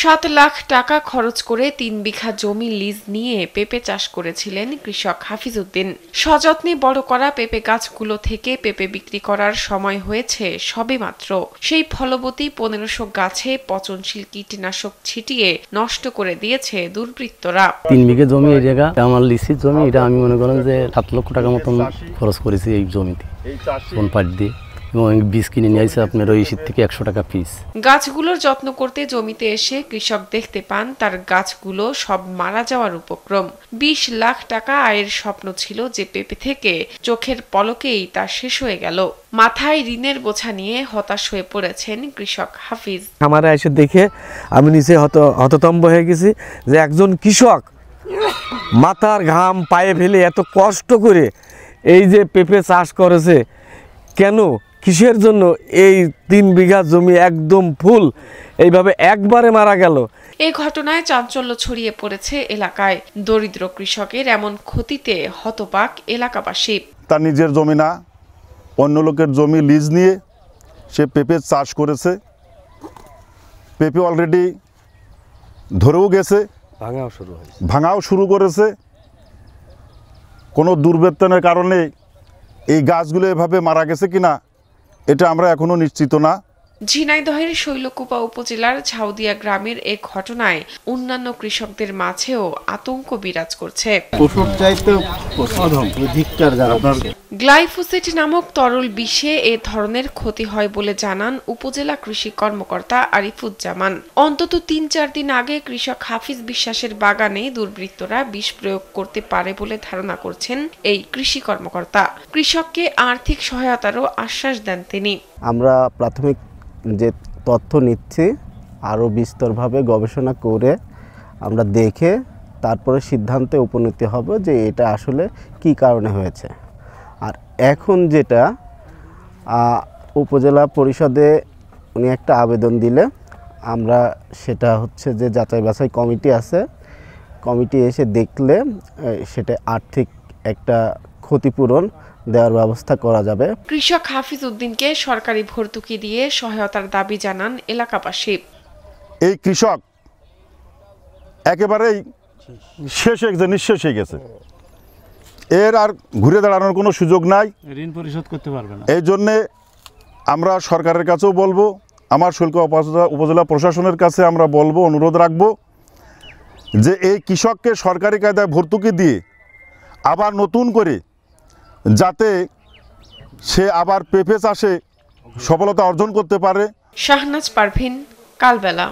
7 লাখ টাকা খরচ করে 3 বিঘা জমি লিজ নিয়ে পেঁপে চাষ করেছিলেন কৃষক হাফিজ উদ্দিন। সযত্নে বড় করা পেঁপে গাছগুলো থেকে পেঁপে বিক্রি করার সময় হয়েছে সবেমাত্র। সেই ফলবতী 1500 গাছে পচনশীল কীটনাশক ছিটিয়ে নষ্ট করে দিয়েছে দুর্বৃত্তরা। 3 বিঘা জমি এই জায়গা আমার লিসির জমি, এটা আমি মনে করেন যে 7 লক্ষ টাকা মতন খরচ করেছি এই জমিতে কোন পাট দিয়ে, এবং বীজ কিনে নিয়ে আসছে আপনার ওই শীত থেকে 100 টাকা পিস। গাছগুলোর যত্ন করতে জমিতে এসে কৃষক দেখতে পান তার গাছগুলো সব মারা যাওয়ার উপক্রম। 20 লাখ টাকা আয়ের স্বপ্ন ছিল যে পেঁপে থেকে, চোখের পলকেই তা শেষ হয়ে গেল। মাথায় ঋণের বোঝা নিয়ে হতাশ হয়ে পড়েছেন কৃষক হাফিজ। আমার এসে দেখে আমি নিচে হততম্ব হয়ে গেছি যে একজন কৃষক মাথার ঘাম পায়ে ফেলে এত কষ্ট করে এই যে পেঁপে চাষ করেছে, কেন কিসের জন্য এই 3 বিঘা জমি একদম ফুল এইভাবে একবারে মারা গেল। এই ঘটনায় চাঞ্চল্য ছড়িয়ে পড়েছে এলাকায়। দরিদ্র কৃষকের এমন ক্ষতিতে হতবাক এলাকাবাসী। তার নিজের জমি না, অন্য লোকের জমি লিজ নিয়ে সে পেঁপে চাষ করেছে। পেঁপে অলরেডি ধরেও গেছে, ভাঙাও শুরু করেছে। কোনো দুর্বৃত্তনের কারণে এই গাছগুলো এভাবে মারা গেছে কিনা এটা আমরা এখনো নিশ্চিত না। ঝিনাইদহের শৈলকুপা উপজেলার ঝাউদিয়া গ্রামের এই ঘটনায় অন্যান্য কৃষকদের মাঝেও আতঙ্ক বিরাজ করছে। গ্লাইফোসেট নামক তরল বিষে এ ধরনের ক্ষতি হয় বলে জানান উপজেলা কৃষি কর্মকর্তা আরিফুজ্জামান। অন্তত 3-4 দিন আগে কৃষক হাফিজ বিশ্বাসের বাগানে দুর্বৃত্তরা বিষ প্রয়োগ করতে পারে বলে ধারণা করছেন এই কৃষি কর্মকর্তা। কৃষককে আর্থিক সহায়তারও আশ্বাস দেন তিনি। আমরা প্রাথমিক যে তথ্য নিচ্ছি, আরও বিস্তরভাবে গবেষণা করে আমরা দেখে তারপরে সিদ্ধান্তে উপনীত হব যে এটা আসলে কি কারণে হয়েছে। আর এখন যেটা উপজেলা পরিষদে উনি একটা আবেদন দিলে আমরা সেটা হচ্ছে যে যাচাই বাছাই কমিটি আছে, কমিটি এসে দেখলে সেটা আর্থিক একটা ক্ষতিপূরণ দেওয়ার ব্যবস্থা করা যাবে। কৃষক হাফিজ উদ্দিনকে সরকারি ভর্তুকি দিয়ে সহায়তার দাবি জানান এলাকাবাসী। এই কৃষক একেবারেই নিঃশেষ হয়ে গেছে, এর আর ঘুরে দাঁড়ানোর কোনো সুযোগ নাই, ঋণ পরিশোধ করতে পারবে না। এই জন্যে আমরা সরকারের কাছেও বলবো, আমার শৈলকুপা উপজেলা প্রশাসনের কাছে আমরা বলবো, অনুরোধ রাখবো যে এই কৃষককে সরকারি কায়দায় ভর্তুকি দিয়ে আবার নতুন করে যাতে সে আবার পেঁপে চাষে সফলতা অর্জন করতে পারে। শাহনাজ পারভিন, কালবেলা।